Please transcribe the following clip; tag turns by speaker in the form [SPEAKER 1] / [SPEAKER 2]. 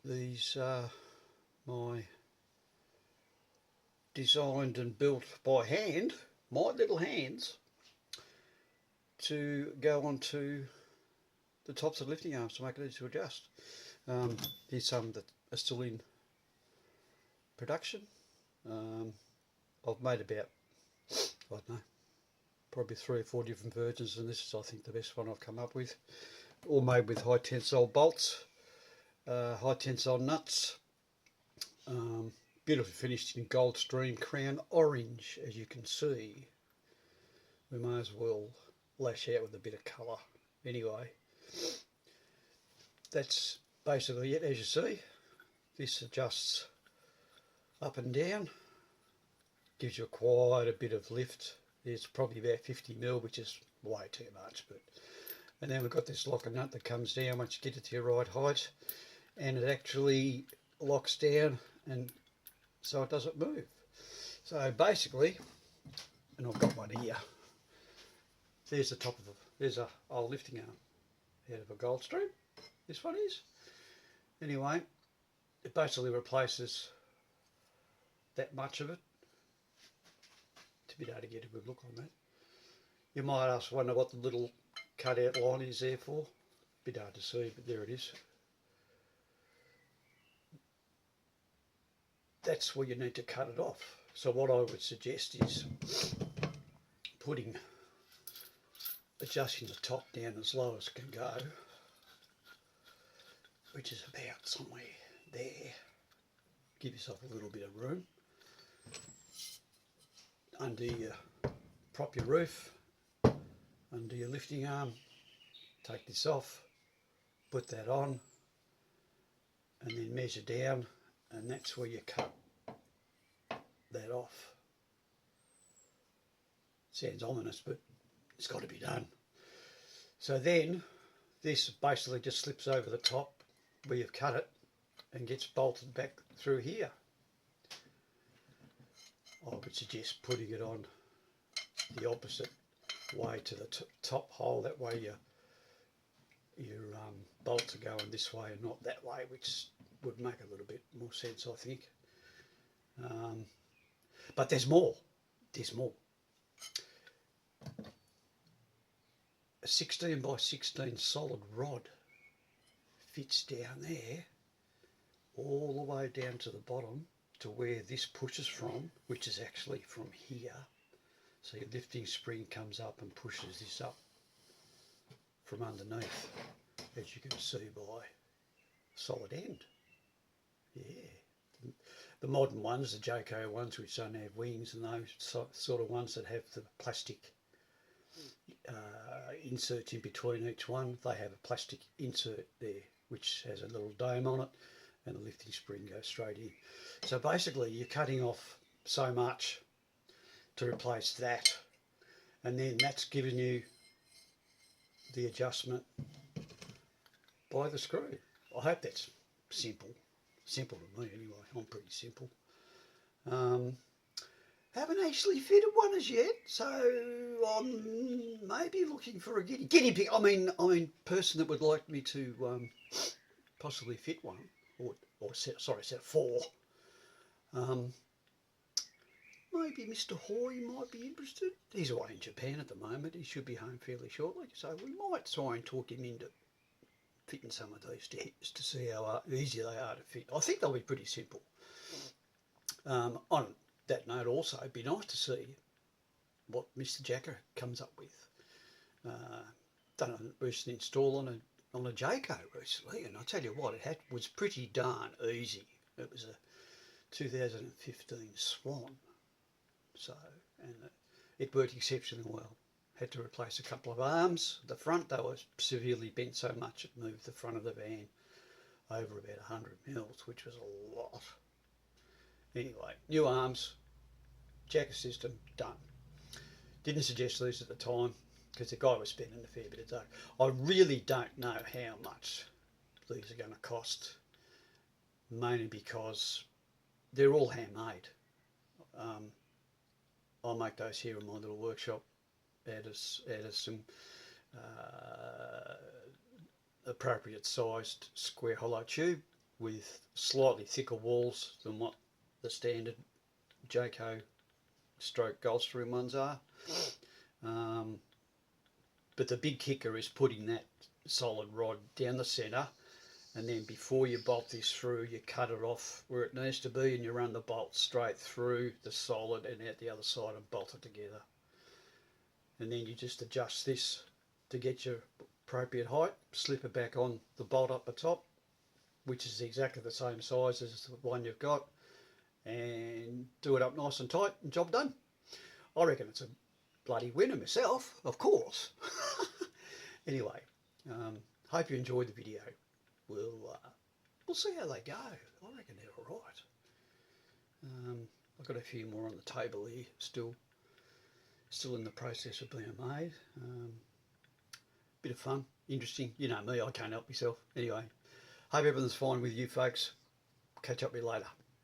[SPEAKER 1] These are my designed and built by hand, my little hands, to go onto the tops of lifting arms to make it easy to adjust. Here's some that are still in production. I've made about, I don't know, probably 3 or 4 different versions, and this is, I think, the best one I've come up with. All made with high tensile bolts, high tensile nuts, beautifully finished in Goldstream Crown Orange, as you can see. We may as well lash out with a bit of colour. Anyway, that's basically it. As you see, this adjusts up and down, gives you quite a bit of lift. It's probably about 50mm, which is way too much. And then we've got this locker nut that comes down once you get it to your right height, and it actually locks down, and so it doesn't move. So basically, and I've got one here, there's the top of there's a old lifting arm out of a Goldstream, this one is. Anyway, it basically replaces that much of it to be able to get a good look on that. You might wonder what the little cutout line is there for. A bit hard to see, but there it is. That's where you need to cut it off. So what I would suggest is adjusting the top down as low as it can go, which is about somewhere there. Give yourself a little bit of room. Under your, prop your roof, under your lifting arm, take this off, put that on, and then measure down, and that's where you cut that off. Sounds ominous, but it's got to be done. So then this basically just slips over the top where you've cut it and gets bolted back through here. I would suggest putting it on the opposite way to the top hole. That way your bolts are going this way and not that way, which would make a little bit more sense, I think. But there's more. There's more. A 16 by 16 solid rod fits down there, all the way down to the bottom, to where this pushes from, which is actually from here. So your lifting spring comes up and pushes this up from underneath, as you can see by solid end. Yeah. The modern ones, the Jayco ones, which don't have wings, and those sort of ones that have the plastic inserts in between each one, they have a plastic insert there which has a little dome on it, and the lifting spring goes straight in. So basically you're cutting off so much to replace that, and then that's giving you the adjustment by the screw. I hope that's simple to me anyway. I'm pretty simple. Haven't actually fitted one as yet, so I'm maybe looking for a guinea pig. I mean, person that would like me to possibly fit one, or set of 4. Maybe Mr. Hoy might be interested. He's away in Japan at the moment. He should be home fairly shortly, so we might try and talk him into fitting some of these stairs to see how easy they are to fit. I think they'll be pretty simple. On that note, also, it'd be nice to see what Mr. Jacker comes up with. Done a recent install on a Jayco recently, and I tell you what, it was pretty darn easy. It was a 2015 Swan, so, and it worked exceptionally well. Had to replace a couple of arms. The front, they were severely bent so much it moved the front of the van over about 100mm, which was a lot. Anyway, new arms, Jacker system, done. Didn't suggest these at the time because the guy was spending a fair bit of dough. I really don't know how much these are going to cost, mainly because they're all handmade. I'll make those here in my little workshop out of some appropriate sized square hollow tube, with slightly thicker walls than what the standard Jayco stroke Gulfstream ones are. But the big kicker is putting that solid rod down the centre, and then before you bolt this through, you cut it off where it needs to be and you run the bolt straight through the solid and out the other side and bolt it together. And then you just adjust this to get your appropriate height, slip it back on the bolt up the top, which is exactly the same size as the one you've got, and do it up nice and tight and job done. I reckon it's a bloody winner myself, of course. Anyway, hope you enjoyed the video. We'll see how they go. I reckon they're all right. I've got a few more on the table here, still in the process of being made. Bit of fun, interesting. You know me, I can't help myself. Anyway, hope everything's fine with you folks. Catch up with you later.